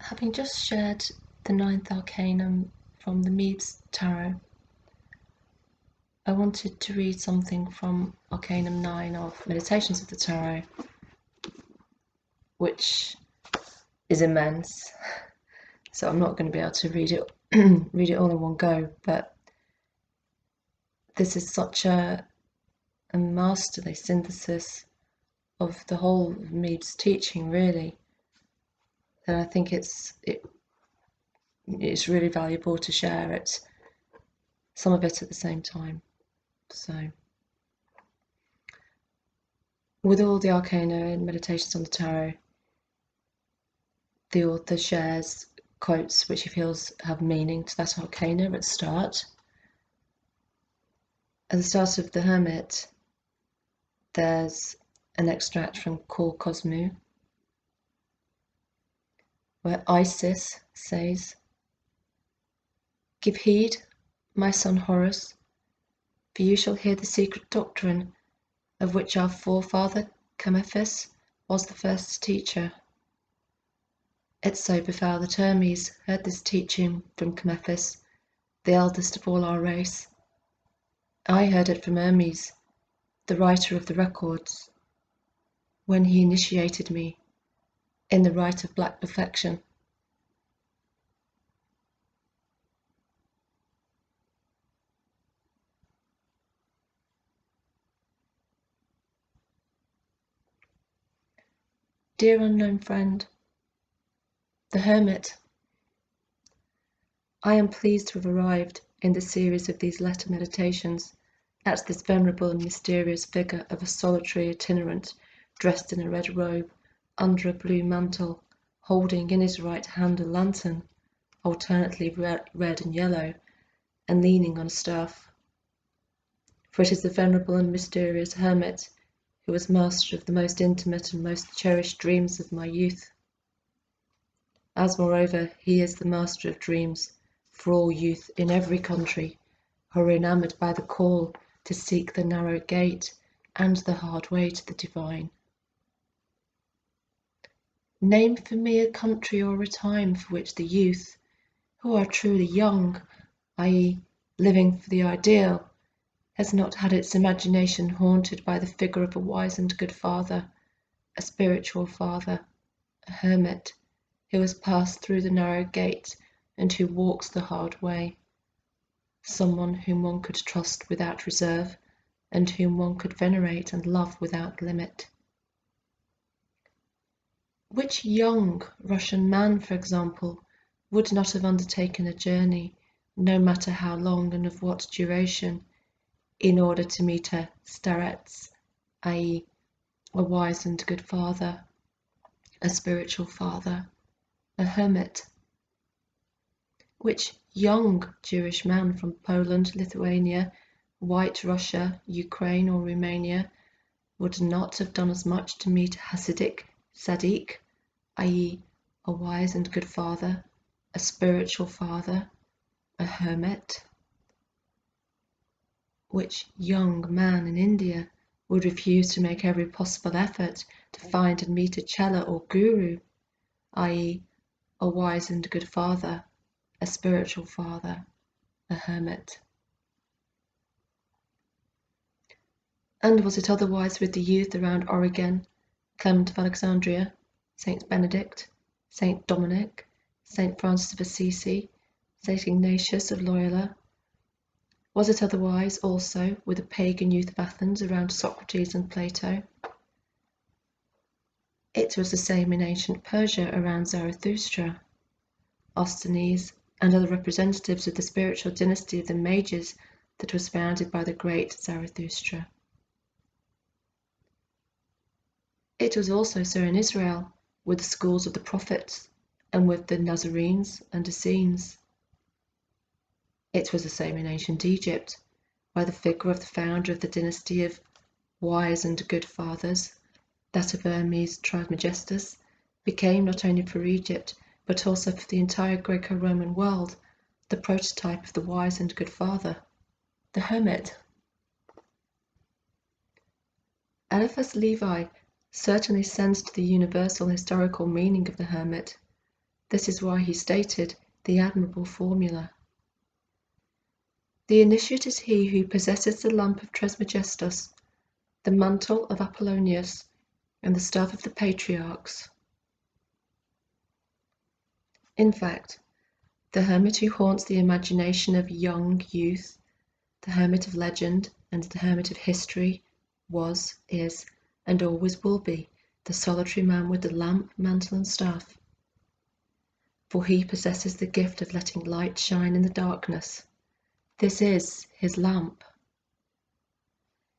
Having just shared the ninth arcanum from the Mead's Tarot, I wanted to read something from Arcanum 9 of Meditations of the Tarot, which is immense, so I'm not going to be able to read it read it all in one go, but this is such a masterly synthesis of the whole of Mead's teaching, really, that I think it's really valuable to share it, some of it at the same time. So, with all the arcana and Meditations on the Tarot, the author shares quotes which he feels have meaning to that arcana at the start. At the start of the Hermit, there's an extract from Cor Cosmu, where Isis says, "Give heed, my son Horus, for you shall hear the secret doctrine of which our forefather Camephis was the first teacher. It so befell that Hermes heard this teaching from Camephis, the eldest of all our race. I heard it from Hermes, the writer of the records, when he initiated me in the rite of black perfection. Dear unknown friend, the Hermit, I am pleased to have arrived in the series of these letter meditations at this venerable and mysterious figure of a solitary itinerant dressed in a red robe under a blue mantle, holding in his right hand a lantern, alternately red and yellow, and leaning on a staff. For it is the venerable and mysterious Hermit who was master of the most intimate and most cherished dreams of my youth. As moreover he is the master of dreams for all youth in every country who are enamoured by the call to seek the narrow gate and the hard way to the divine. Name for me a country or a time for which the youth, who are truly young, i.e., living for the ideal, has not had its imagination haunted by the figure of a wise and good father, a spiritual father, a hermit, who has passed through the narrow gate and who walks the hard way, someone whom one could trust without reserve and whom one could venerate and love without limit. Which young Russian man, for example, would not have undertaken a journey, no matter how long and of what duration, in order to meet a starets, i.e., a wise and good father, a spiritual father, a hermit? Which young Jewish man from Poland, Lithuania, White Russia, Ukraine or Romania would not have done as much to meet a Hasidic Sadiq, i.e., a wise and good father, a spiritual father, a hermit? Which young man in India would refuse to make every possible effort to find and meet a chela or guru, i.e., a wise and good father, a spiritual father, a hermit? And was it otherwise with the youth around Origen, Clement of Alexandria, Saint Benedict, Saint Dominic, Saint Francis of Assisi, Saint Ignatius of Loyola? Was it otherwise also with the pagan youth of Athens around Socrates and Plato? It was the same in ancient Persia around Zarathustra, Ostanes, and other representatives of the spiritual dynasty of the Mages that was founded by the great Zarathustra. It was also so in Israel, with the schools of the prophets, and with the Nazarenes and Essenes. It was the same in ancient Egypt, where the figure of the founder of the dynasty of wise and good fathers, that of Hermes Trismegistus, became not only for Egypt, but also for the entire Greco-Roman world, the prototype of the wise and good father, the hermit. Eliphas Levi certainly sends to the universal historical meaning of the hermit, This is why he stated the admirable formula. The initiate is he who possesses the lamp of Trismegistus, the mantle of Apollonius, and the staff of the patriarchs. In fact, the hermit who haunts the imagination of young youth, the hermit of legend and the hermit of history, was, is, and always will be the solitary man with the lamp, mantle, and staff. For he possesses the gift of letting light shine in the darkness. This is his lamp.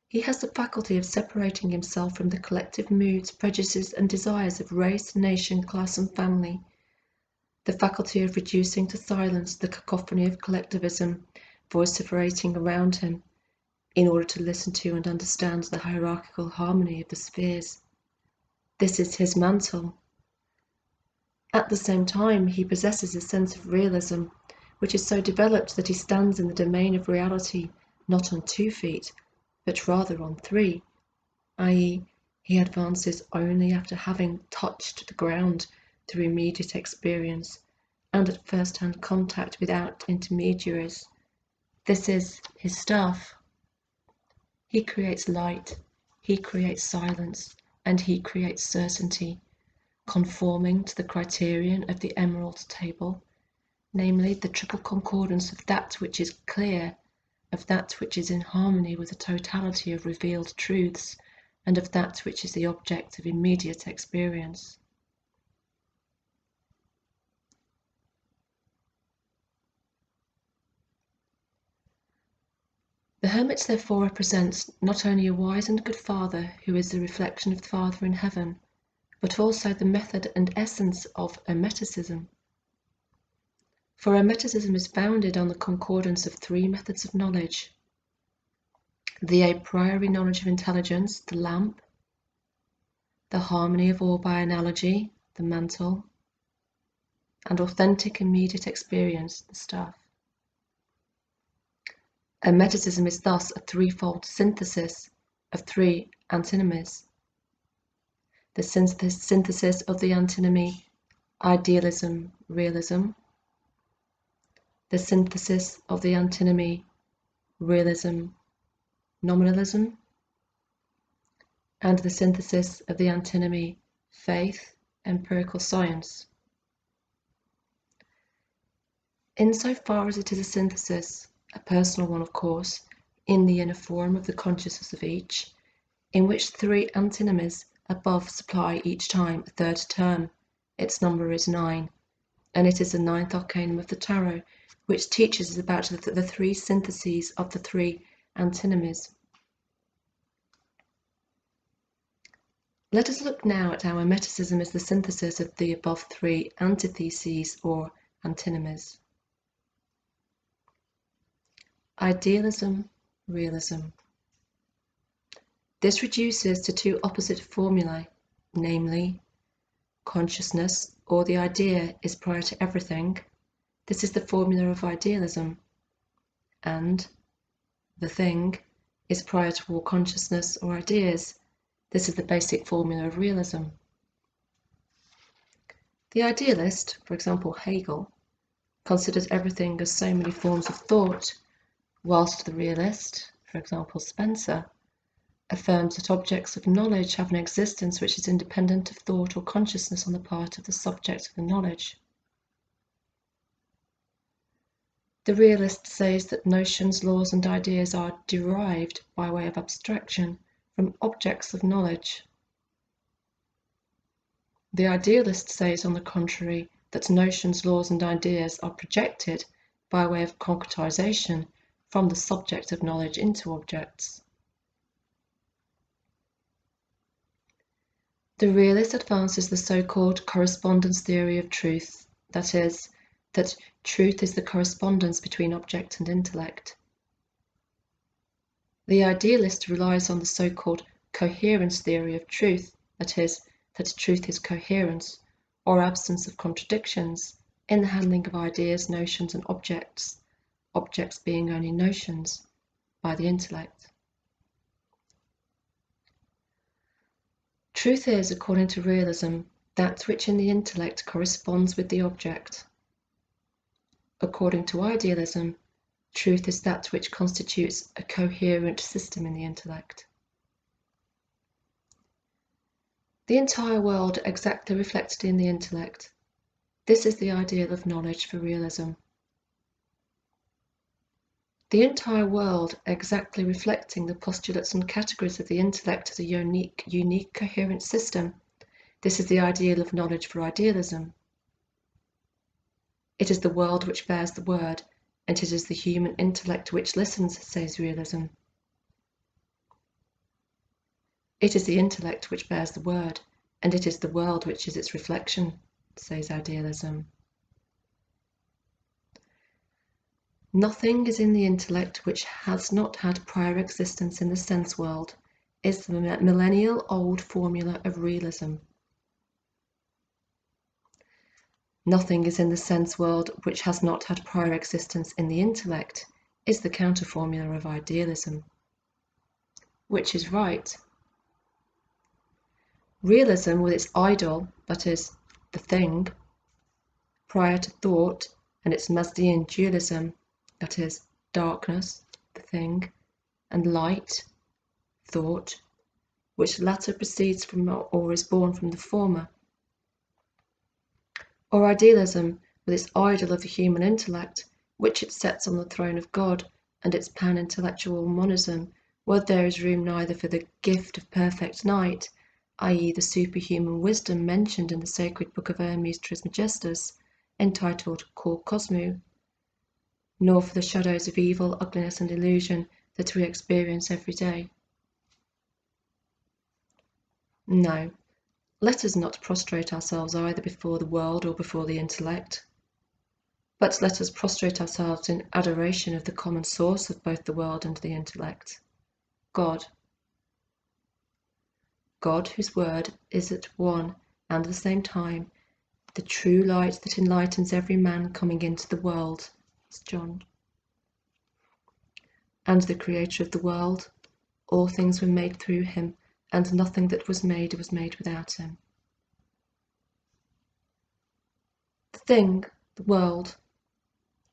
He has the faculty of separating himself from the collective moods, prejudices, and desires of race, nation, class, and family, the faculty of reducing to silence the cacophony of collectivism vociferating around him, in order to listen to and understand the hierarchical harmony of the spheres. This is his mantle. At the same time, he possesses a sense of realism, which is so developed that he stands in the domain of reality not on 2 feet, but rather on 3, i.e., he advances only after having touched the ground through immediate experience and at first-hand contact without intermediaries. This is his staff. He creates light, he creates silence, and he creates certainty, conforming to the criterion of the Emerald Table, namely the triple concordance of that which is clear, of that which is in harmony with the totality of revealed truths, and of that which is the object of immediate experience. The hermit therefore represents not only a wise and good father who is the reflection of the Father in heaven, but also the method and essence of Hermeticism. For Hermeticism is founded on the concordance of 3 methods of knowledge: the a priori knowledge of intelligence, the lamp; the harmony of all by analogy, the mantle; and authentic immediate experience, the staff. Hermeticism is thus a 3-fold synthesis of 3 antinomies. The synthesis of the antinomy idealism, realism; the synthesis of the antinomy realism, nominalism; and the synthesis of the antinomy faith, empirical science. Insofar as it is a synthesis, a personal one of course, in the inner form of the consciousness of each, in which 3 antinomies above supply each time a 3rd term, its number is 9, and it is the 9th arcanum of the tarot, which teaches us about the 3 syntheses of the 3 antinomies. Let us look now at how Hermeticism is the synthesis of the above 3 antitheses or antinomies. Idealism, realism. This reduces to 2 opposite formulae, namely, consciousness or the idea is prior to everything. This is the formula of idealism. And the thing is prior to all consciousness or ideas. This is the basic formula of realism. The idealist, for example Hegel, considers everything as so many forms of thought, whilst the realist, for example Spencer, affirms that objects of knowledge have an existence which is independent of thought or consciousness on the part of the subject of the knowledge. The realist says that notions, laws, and ideas are derived, by way of abstraction, from objects of knowledge. The idealist says, on the contrary, that notions, laws, and ideas are projected, by way of concretization, from the subject of knowledge into objects. The realist advances the so-called correspondence theory of truth, that is, that truth is the correspondence between object and intellect. The idealist relies on the so-called coherence theory of truth, that is, that truth is coherence, or absence of contradictions, in the handling of ideas, notions, and objects being only notions, by the intellect. Truth is, according to realism, That which in the intellect corresponds with the object. According to idealism, truth is that which constitutes a coherent system in the intellect. The entire world exactly reflected in the intellect. This is the ideal of knowledge for realism. The entire world exactly reflecting the postulates and categories of the intellect as a unique coherent system. This is the ideal of knowledge for idealism. It is the world which bears the word, and it is the human intellect which listens, says realism. It is the intellect which bears the word, and it is the world which is its reflection, says idealism. Nothing is in the intellect which has not had prior existence in the sense world, is the millennial-old formula of realism. Nothing is in the sense world which has not had prior existence in the intellect, is the counter-formula of idealism. Which is right? Realism, with its idol, that is, the thing, prior to thought, and its Mazdian dualism, that is, darkness, the thing, and light, thought, which the latter proceeds from or is born from the former. Or idealism, with its idol of the human intellect, which it sets on the throne of God, and its pan-intellectual monism, where there is room neither for the gift of perfect night, i.e. the superhuman wisdom mentioned in the sacred book of Hermes Trismegistus, entitled Cor Cosmou, nor for the shadows of evil, ugliness, and illusion that we experience every day. No, let us not prostrate ourselves either before the world or before the intellect, but let us prostrate ourselves in adoration of the common source of both the world and the intellect, God. God, whose word is at one and the same time the true light that enlightens every man coming into the world, John. And the creator of the world, all things were made through him, and nothing that was made without him. The thing, the world,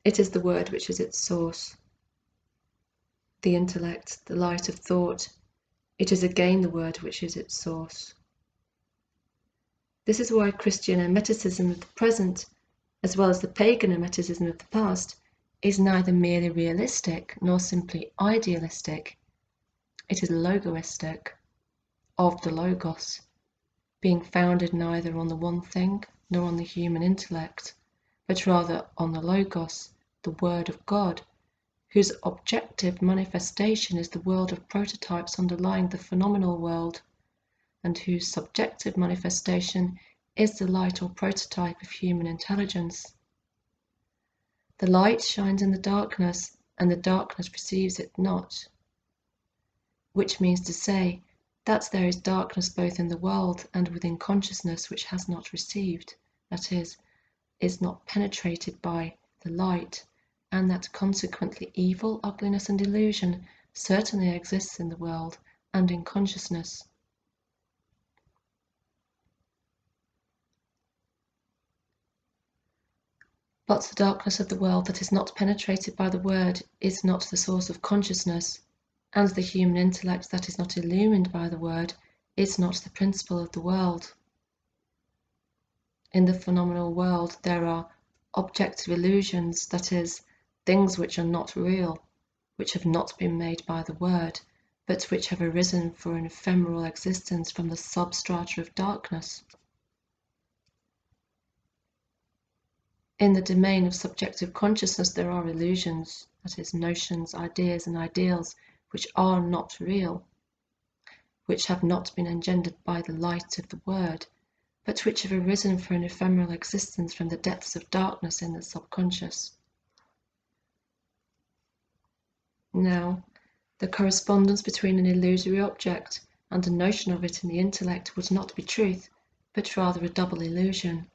it is the word which is its source. The intellect, the light of thought, it is again the word which is its source. This is why Christian hermeticism of the present, as well as the pagan hermeticism of the past, is neither merely realistic nor simply idealistic. It is logoistic, of the logos, being founded neither on the one thing nor on the human intellect, but rather on the logos, the word of God, whose objective manifestation is the world of prototypes underlying the phenomenal world, and whose subjective manifestation is the light or prototype of human intelligence. The light shines in the darkness, and the darkness perceives it not, which means to say that there is darkness both in the world and within consciousness which has not received, that is not penetrated by the light, and that consequently evil, ugliness, and illusion certainly exists in the world and in consciousness. But the darkness of the world that is not penetrated by the word is not the source of consciousness, and the human intellect that is not illumined by the word is not the principle of the world. In the phenomenal world there are objective illusions, that is, things which are not real, which have not been made by the word, but which have arisen for an ephemeral existence from the substrata of darkness. In the domain of subjective consciousness there are illusions, that is, notions, ideas, and ideals which are not real, which have not been engendered by the light of the word, but which have arisen for an ephemeral existence from the depths of darkness in the subconscious. Now, the correspondence between an illusory object and a notion of it in the intellect would not be truth, but rather a double illusion.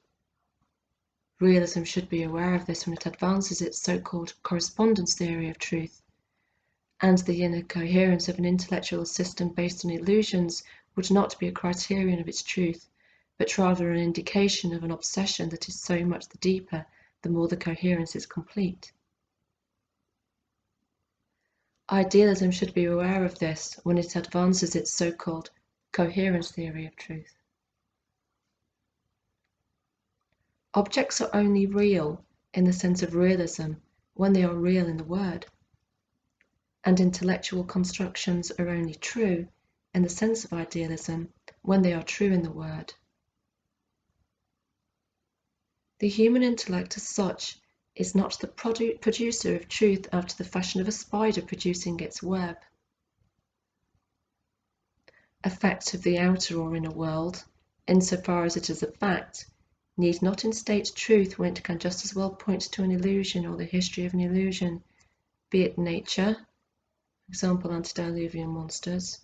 Realism should be aware of this when it advances its so-called correspondence theory of truth, and the inner coherence of an intellectual system based on illusions would not be a criterion of its truth, but rather an indication of an obsession that is so much the deeper, the more the coherence is complete. Idealism should be aware of this when it advances its so-called coherence theory of truth. Objects are only real in the sense of realism when they are real in the word, and intellectual constructions are only true in the sense of idealism when they are true in the word. The human intellect as such is not the producer of truth after the fashion of a spider producing its web. A fact of the outer or inner world, insofar as it is a fact, need not instate truth when it can just as well point to an illusion or the history of an illusion, be it nature, for example antediluvian monsters,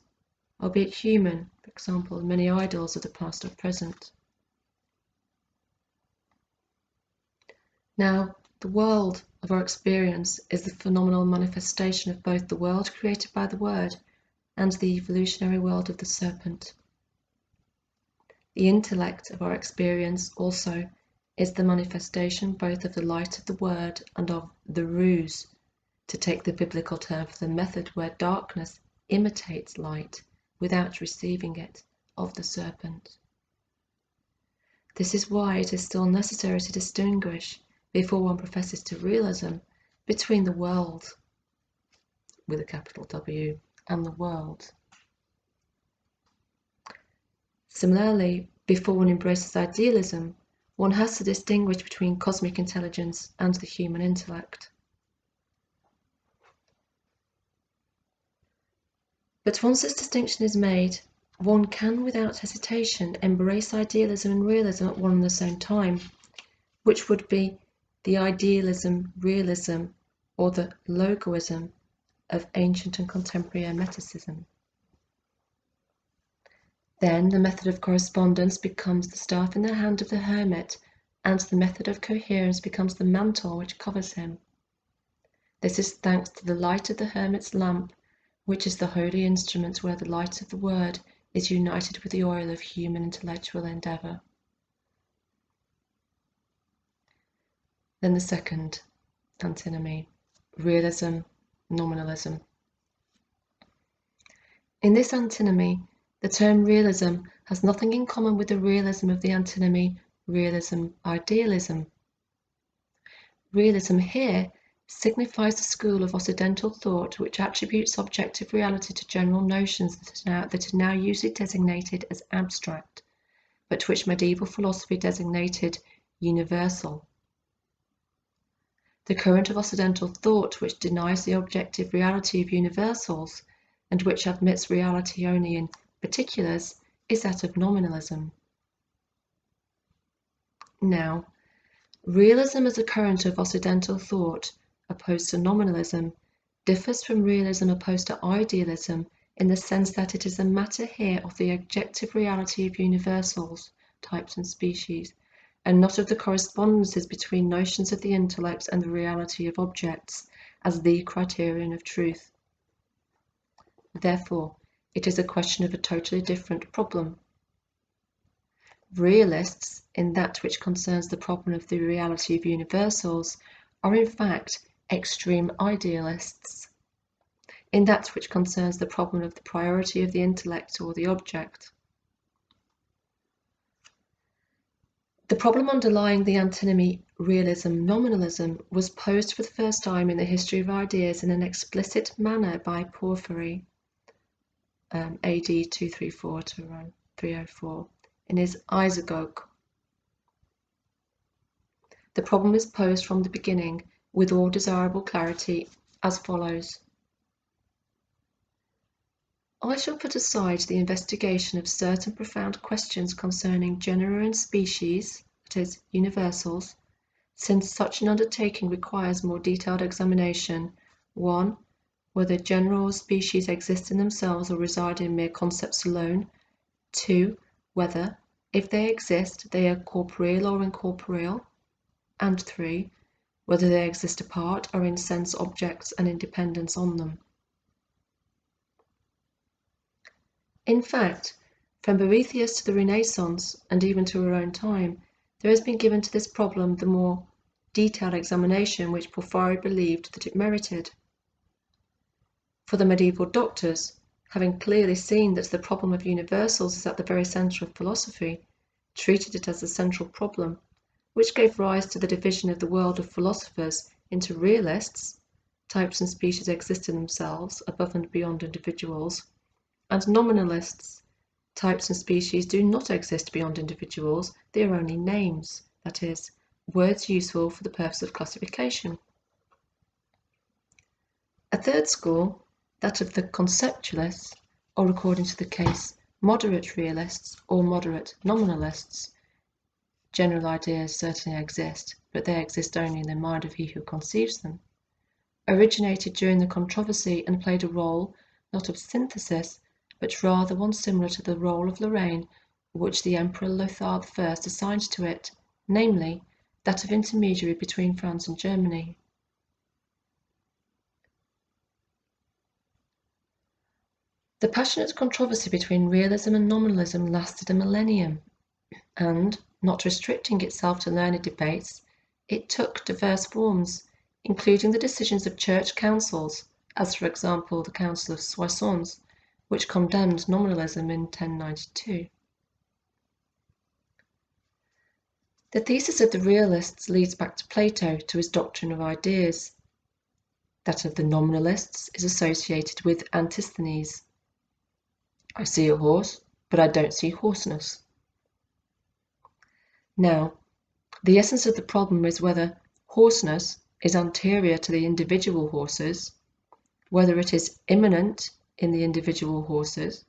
or be it human, for example many idols of the past or present. Now, the world of our experience is the phenomenal manifestation of both the world created by the Word and the evolutionary world of the serpent. The intellect of our experience also is the manifestation both of the light of the Word and of the ruse, to take the biblical term for the method where darkness imitates light without receiving it, of the serpent. This is why it is still necessary to distinguish, before one professes to realism, between the world, with a capital W, and the world. Similarly, before one embraces idealism, one has to distinguish between cosmic intelligence and the human intellect. But once this distinction is made, one can without hesitation embrace idealism and realism at one and the same time, which would be the idealism-realism or the logoism of ancient and contemporary hermeticism. Then the method of correspondence becomes the staff in the hand of the hermit, and the method of coherence becomes the mantle which covers him. This is thanks to the light of the hermit's lamp, which is the holy instrument where the light of the word is united with the oil of human intellectual endeavour. Then the second antinomy, realism, nominalism. In this antinomy, the term realism has nothing in common with the realism of the antinomy realism-idealism. Realism here signifies the school of Occidental thought which attributes objective reality to general notions that are now usually designated as abstract, but which medieval philosophy designated universal. The current of Occidental thought which denies the objective reality of universals and which admits reality only in particulars is that of nominalism. Now, realism as a current of Occidental thought opposed to nominalism differs from realism opposed to idealism in the sense that it is a matter here of the objective reality of universals, types and species, and not of the correspondences between notions of the intellect and the reality of objects as the criterion of truth. Therefore, it is a question of a totally different problem. Realists, in that which concerns the problem of the reality of universals, are in fact extreme idealists, in that which concerns the problem of the priority of the intellect or the object. The problem underlying the antinomy realism-nominalism was posed for the first time in the history of ideas in an explicit manner by Porphyry, AD 234 to around 304, in his Isagoge. The problem is posed from the beginning with all desirable clarity as follows. I shall put aside the investigation of certain profound questions concerning genera and species, that is, universals, since such an undertaking requires more detailed examination. 1. Whether genera or species exist in themselves or reside in mere concepts alone. 2. Whether, if they exist, they are corporeal or incorporeal. And 3. Whether they exist apart or in sense objects and independence on them. In fact, From Boethius to the Renaissance, and even to our own time, there has been given to this problem the more detailed examination which Porphyry believed that it merited. For the medieval doctors, having clearly seen that the problem of universals is at the very centre of philosophy, treated it as the central problem, which gave rise to the division of the world of philosophers into realists, types and species exist in themselves, above and beyond individuals, and nominalists, types and species do not exist beyond individuals, they are only names, that is, words useful for the purpose of classification. A third school, that of the conceptualists, or according to the case, moderate realists or moderate nominalists. General ideas certainly exist, but they exist only in the mind of he who conceives them. Originated during the controversy and played a role, not of synthesis, but rather one similar to the role of Lorraine which the Emperor Lothar I assigned to it, namely, that of intermediary between France and Germany. The passionate controversy between realism and nominalism lasted a millennium, and, not restricting itself to learned debates, it took diverse forms, including the decisions of church councils, as for example the Council of Soissons, which condemned nominalism in 1092. The thesis of the realists leads back to Plato, to his doctrine of ideas. That of the nominalists is associated with Antisthenes. I see a horse, but I don't see horseness. Now, the essence of the problem is whether horseness is anterior to the individual horses, whether it is immanent in the individual horses,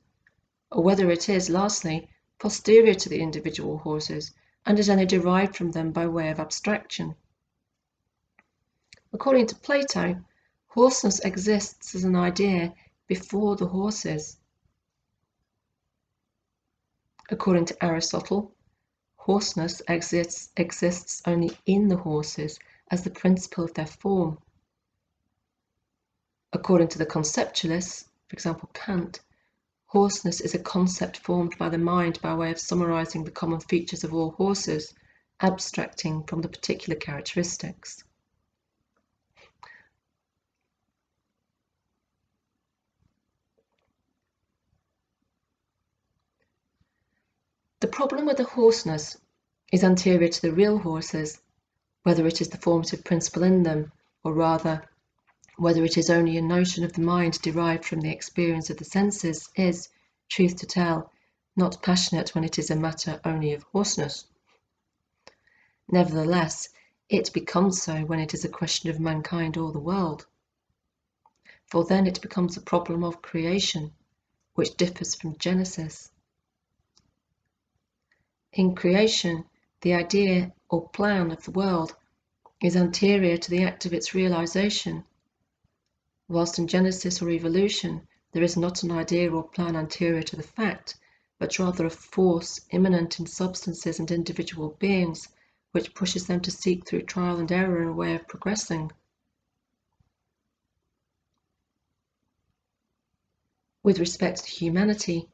or whether it is, lastly, posterior to the individual horses and is only derived from them by way of abstraction. According to Plato, horseness exists as an idea before the horses. According to Aristotle, horseness exists only in the horses as the principle of their form. According to the conceptualists, for example Kant, horseness is a concept formed by the mind by way of summarizing the common features of all horses, abstracting from the particular characteristics. The problem with the horseness is anterior to the real horses, whether it is the formative principle in them, or rather, whether it is only a notion of the mind derived from the experience of the senses, is, truth to tell, not passionate when it is a matter only of horseness. Nevertheless, it becomes so when it is a question of mankind or the world. For then it becomes a problem of creation, which differs from Genesis. In creation, the idea or plan of the world is anterior to the act of its realization, whilst in Genesis or evolution there is not an idea or plan anterior to the fact, but rather a force immanent in substances and individual beings, which pushes them to seek through trial and error a way of progressing. With respect to humanity,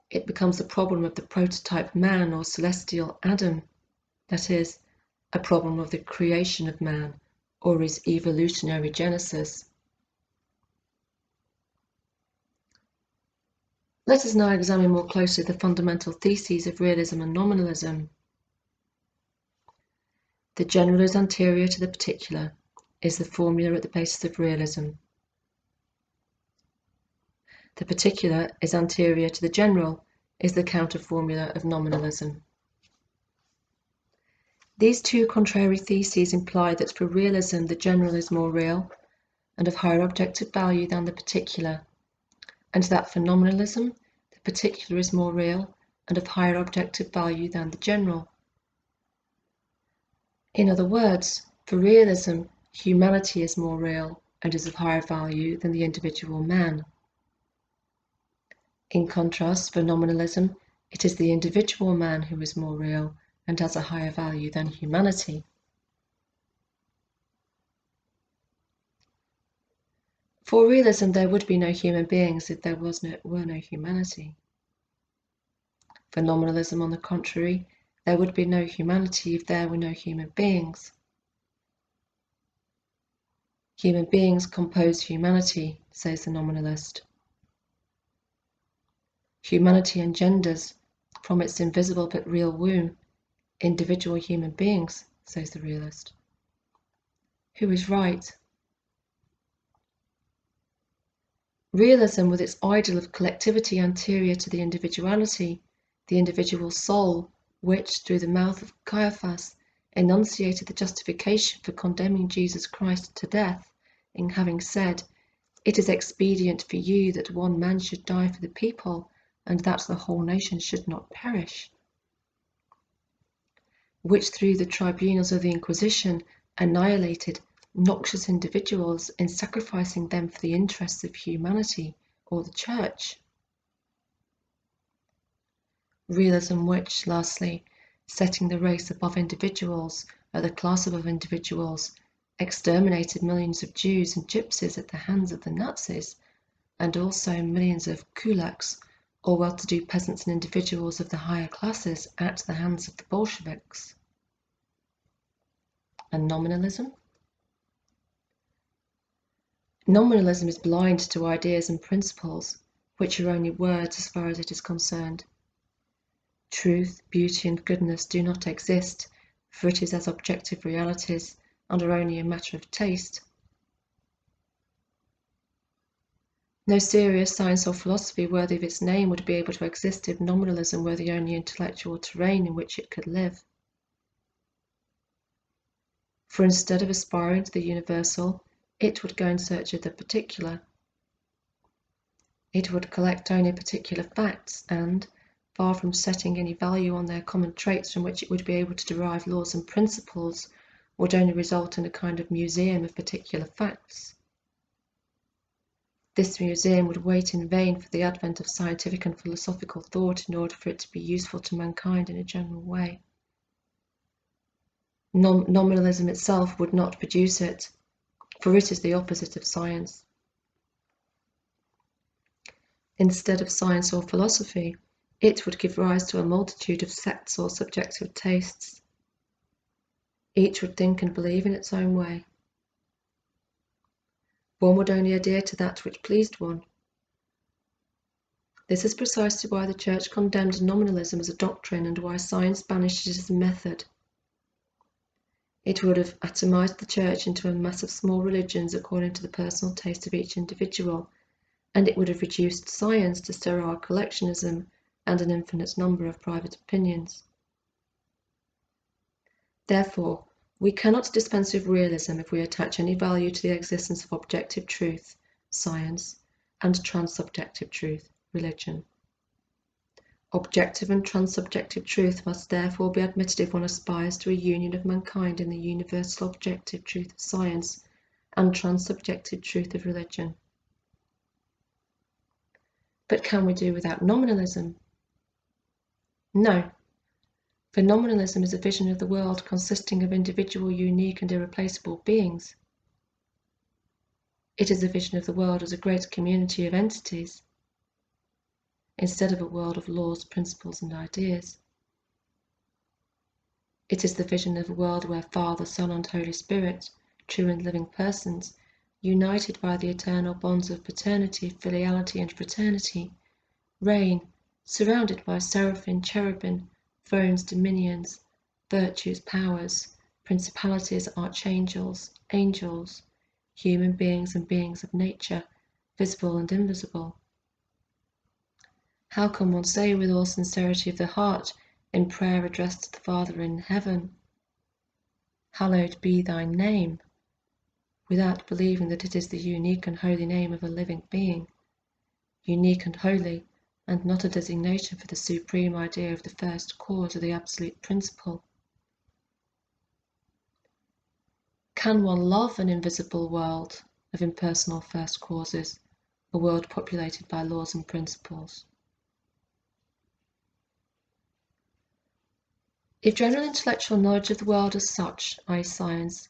it becomes a problem of the prototype man or celestial Adam, that is, a problem of the creation of man or his evolutionary genesis. Let us now examine more closely the fundamental theses of realism and nominalism. The general is anterior to the particular is the formula at the basis of realism. The particular is anterior to the general is the counter-formula of nominalism. These two contrary theses imply that for realism the general is more real and of higher objective value than the particular, and that for nominalism the particular is more real and of higher objective value than the general. In other words, for realism, humanity is more real and is of higher value than the individual man. In contrast, for nominalism, it is the individual man who is more real and has a higher value than humanity. For realism, there would be no human beings if there were no humanity. For nominalism, on the contrary, there would be no humanity if there were no human beings. Human beings compose humanity, says the nominalist. Humanity engenders, from its invisible but real womb, individual human beings, says the realist. Who is right? Realism, with its ideal of collectivity anterior to the individuality, the individual soul, which, through the mouth of Caiaphas, enunciated the justification for condemning Jesus Christ to death, in having said, "It is expedient for you that one man should die for the people, and that the whole nation should not perish," which through the tribunals of the Inquisition annihilated noxious individuals in sacrificing them for the interests of humanity or the Church. Realism which, lastly, setting the race above individuals, or the class above individuals, exterminated millions of Jews and Gypsies at the hands of the Nazis, and also millions of kulaks, or well-to-do peasants and individuals of the higher classes, at the hands of the Bolsheviks. And nominalism? Nominalism is blind to ideas and principles, which are only words as far as it is concerned. Truth, beauty, and goodness do not exist, for it is as objective realities, and are only a matter of taste. No serious science or philosophy worthy of its name would be able to exist if nominalism were the only intellectual terrain in which it could live. For instead of aspiring to the universal, it would go in search of the particular. It would collect only particular facts and, far from setting any value on their common traits from which it would be able to derive laws and principles, would only result in a kind of museum of particular facts. This museum would wait in vain for the advent of scientific and philosophical thought in order for it to be useful to mankind in a general way. Nominalism itself would not produce it, for it is the opposite of science. Instead of science or philosophy, it would give rise to a multitude of sects or subjective tastes. Each would think and believe in its own way. One would only adhere to that which pleased one. This is precisely why the Church condemned nominalism as a doctrine and why science banished it as a method. It would have atomized the Church into a mass of small religions according to the personal taste of each individual, and it would have reduced science to sterile collectionism and an infinite number of private opinions. Therefore, we cannot dispense with realism if we attach any value to the existence of objective truth, science, and transsubjective truth, religion. Objective and transsubjective truth must therefore be admitted if one aspires to a union of mankind in the universal objective truth of science and transsubjective truth of religion. But can we do without nominalism? No, for nominalism is a vision of the world consisting of individual, unique, and irreplaceable beings. It is a vision of the world as a great community of entities, instead of a world of laws, principles, and ideas. It is the vision of a world where Father, Son, and Holy Spirit, true and living persons, united by the eternal bonds of paternity, filiality, and fraternity, reign, surrounded by seraphim, cherubim, thrones, dominions, virtues, powers, principalities, archangels, angels, human beings and beings of nature, visible and invisible. How can one say with all sincerity of the heart, in prayer addressed to the Father in heaven, "Hallowed be thy name," without believing that it is the unique and holy name of a living being, unique and holy, and not a designation for the supreme idea of the first cause or the absolute principle? Can one love an invisible world of impersonal first causes, a world populated by laws and principles? If general intellectual knowledge of the world as such, i.e. science,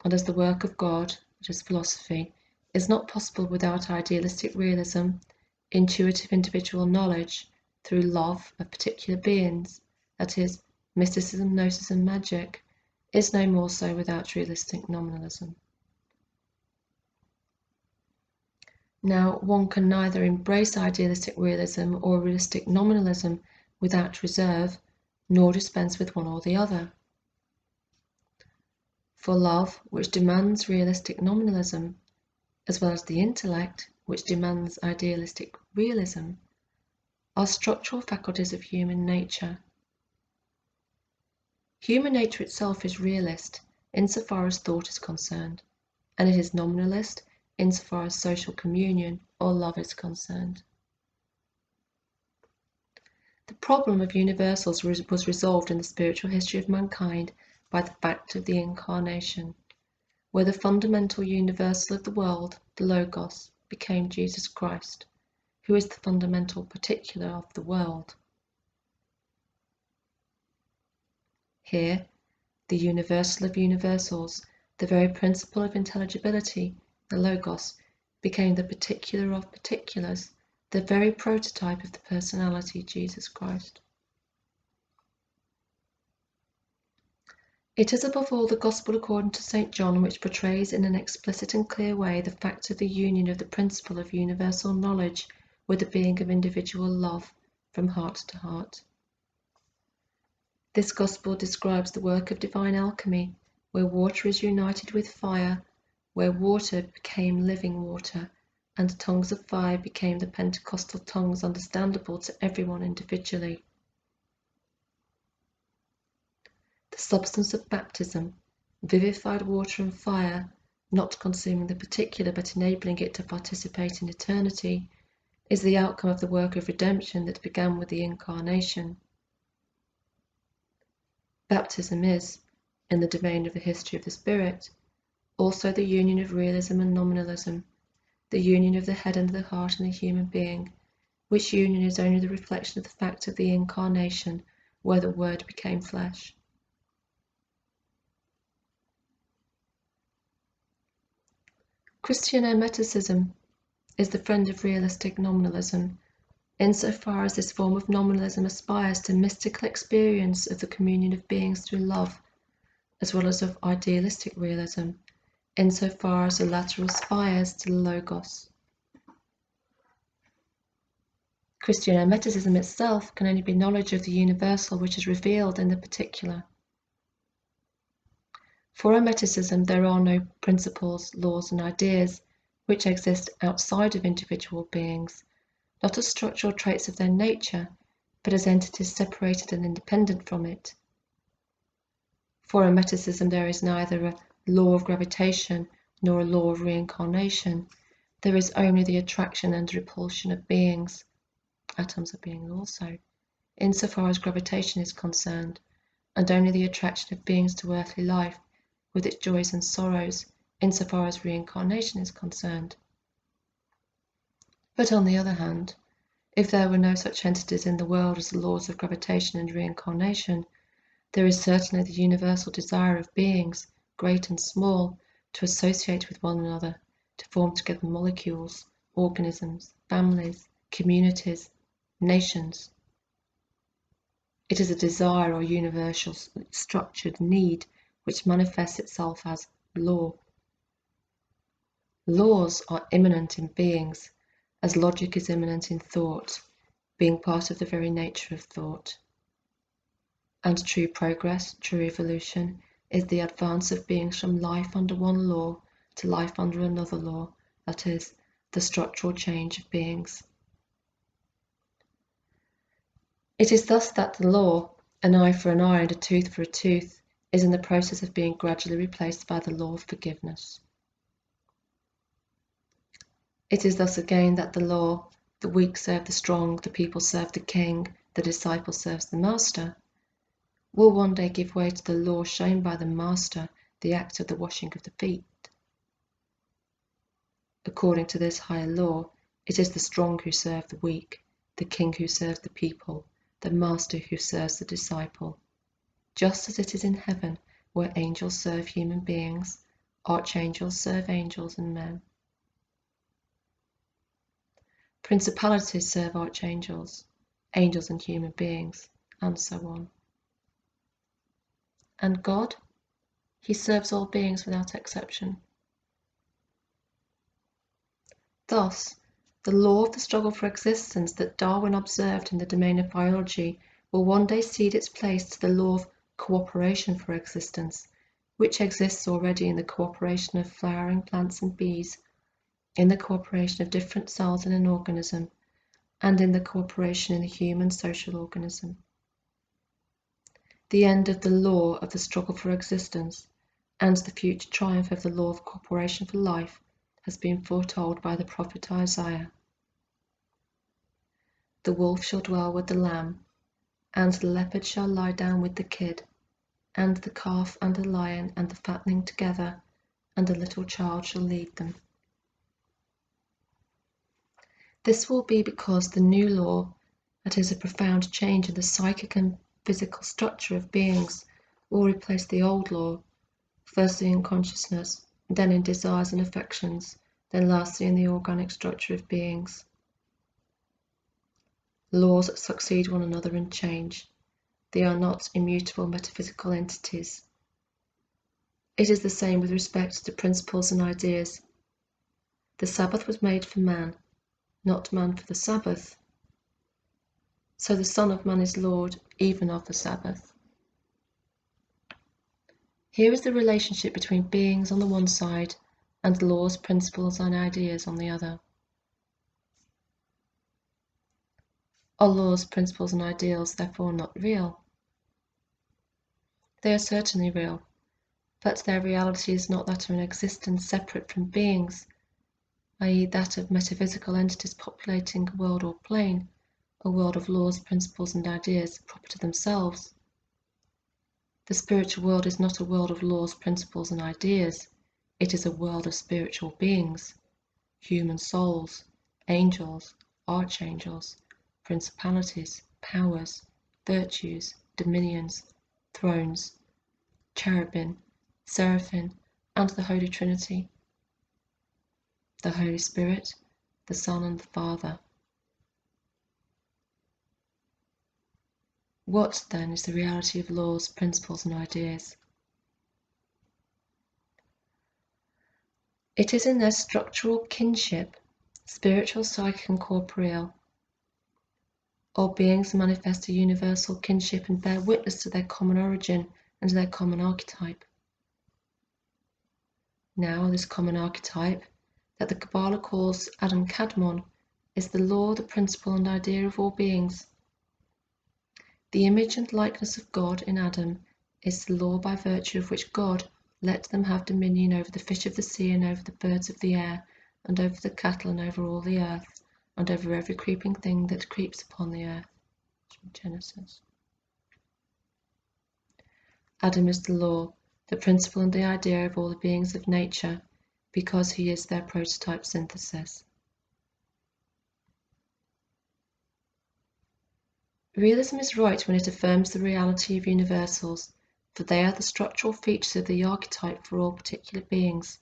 and as the work of God, that is philosophy, is not possible without idealistic realism, intuitive individual knowledge, through love of particular beings, that is, mysticism, gnosis and magic, is no more so without realistic nominalism. Now, one can neither embrace idealistic realism or realistic nominalism without reserve, nor dispense with one or the other. For love, which demands realistic nominalism, as well as the intellect, which demands idealistic realism, are structural faculties of human nature. Human nature itself is realist insofar as thought is concerned, and it is nominalist insofar as social communion or love is concerned. The problem of universals was resolved in the spiritual history of mankind by the fact of the Incarnation, where the fundamental universal of the world, the Logos, became Jesus Christ, who is the fundamental particular of the world. Here, the universal of universals, the very principle of intelligibility, the Logos, became the particular of particulars, the very prototype of the personality Jesus Christ. It is above all the Gospel according to St. John which portrays in an explicit and clear way the fact of the union of the principle of universal knowledge with the being of individual love from heart to heart. This Gospel describes the work of divine alchemy, where water is united with fire, where water became living water, and tongues of fire became the Pentecostal tongues understandable to everyone individually. The substance of baptism, vivified water and fire, not consuming the particular but enabling it to participate in eternity, is the outcome of the work of redemption that began with the Incarnation. Baptism is, in the domain of the history of the Spirit, also the union of realism and nominalism, the union of the head and the heart in the human being, which union is only the reflection of the fact of the Incarnation, where the Word became flesh. Christian Hermeticism is the friend of realistic nominalism, insofar as this form of nominalism aspires to mystical experience of the communion of beings through love, as well as of idealistic realism, insofar as the latter aspires to the Logos. Christian Hermeticism itself can only be knowledge of the universal which is revealed in the particular. For Hermeticism there are no principles, laws and ideas which exist outside of individual beings, not as structural traits of their nature, but as entities separated and independent from it. For Hermeticism there is neither a law of gravitation nor a law of reincarnation. There is only the attraction and repulsion of beings, atoms of beings also, insofar as gravitation is concerned, and only the attraction of beings to earthly life, with its joys and sorrows, insofar as reincarnation is concerned. But on the other hand, if there were no such entities in the world as the laws of gravitation and reincarnation, there is certainly the universal desire of beings, great and small, to associate with one another, to form together molecules, organisms, families, communities, nations. It is a desire or universal structured need which manifests itself as law. Laws are immanent in beings, as logic is immanent in thought, being part of the very nature of thought. And true progress, true evolution, is the advance of beings from life under one law to life under another law, that is, the structural change of beings. It is thus that the law, an eye for an eye and a tooth for a tooth, is in the process of being gradually replaced by the law of forgiveness. It is thus again that the law, the weak serve the strong, the people serve the king, the disciple serves the master, will one day give way to the law shown by the master, the act of the washing of the feet. According to this higher law, it is the strong who serve the weak, the king who serves the people, the master who serves the disciple, just as it is in heaven, where angels serve human beings, archangels serve angels and men. Principalities serve archangels, angels and human beings, and so on. And God? He serves all beings without exception. Thus, the law of the struggle for existence that Darwin observed in the domain of biology will one day cede its place to the law of cooperation for existence, which exists already in the cooperation of flowering plants and bees, in the cooperation of different cells in an organism, and in the cooperation in the human social organism. The end of the law of the struggle for existence and the future triumph of the law of cooperation for life has been foretold by the prophet Isaiah. The wolf shall dwell with the lamb, and the leopard shall lie down with the kid, and the calf and the lion and the fatling together, and a little child shall lead them. This will be because the new law, that is a profound change in the psychic and physical structure of beings, will replace the old law, firstly in consciousness, then in desires and affections, then lastly in the organic structure of beings. Laws succeed one another in change. They are not immutable metaphysical entities. It is the same with respect to principles and ideas. The Sabbath was made for man, not man for the Sabbath. So the Son of Man is Lord even of the Sabbath. Here is the relationship between beings on the one side and laws, principles, and ideas on the other. Are laws, principles, and ideals therefore not real? They are certainly real, but their reality is not that of an existence separate from beings, i.e. that of metaphysical entities populating a world or plane, a world of laws, principles, and ideas proper to themselves. The spiritual world is not a world of laws, principles, and ideas. It is a world of spiritual beings, human souls, angels, archangels, principalities, powers, virtues, dominions, thrones, cherubim, seraphim, and the Holy Trinity, the Holy Spirit, the Son, and the Father. What, then, is the reality of laws, principles, and ideas? It is in their structural kinship, spiritual, psychic, and corporeal. All beings manifest a universal kinship and bear witness to their common origin and their common archetype. Now, this common archetype, that the Kabbalah calls Adam Kadmon, is the law, the principle, and idea of all beings. The image and likeness of God in Adam is the law by virtue of which God let them have dominion over the fish of the sea and over the birds of the air, and over the cattle and over all the earth, and over every creeping thing that creeps upon the earth. Genesis. Adam is the law, the principle and the idea of all the beings of nature, because he is their prototype synthesis. Realism is right when it affirms the reality of universals, for they are the structural features of the archetype for all particular beings.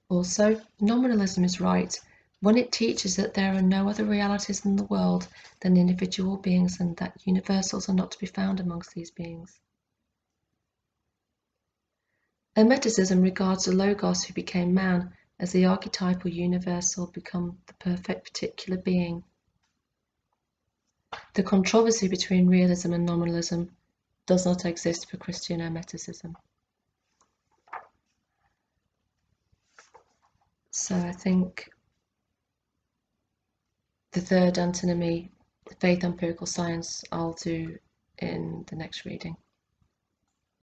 Also, nominalism is right when it teaches that there are no other realities in the world than individual beings and that universals are not to be found amongst these beings. Hermeticism regards the Logos who became man as the archetypal universal become the perfect particular being. The controversy between realism and nominalism does not exist for Christian Hermeticism. So I think the third antinomy, faith, empirical science, I'll do in the next reading.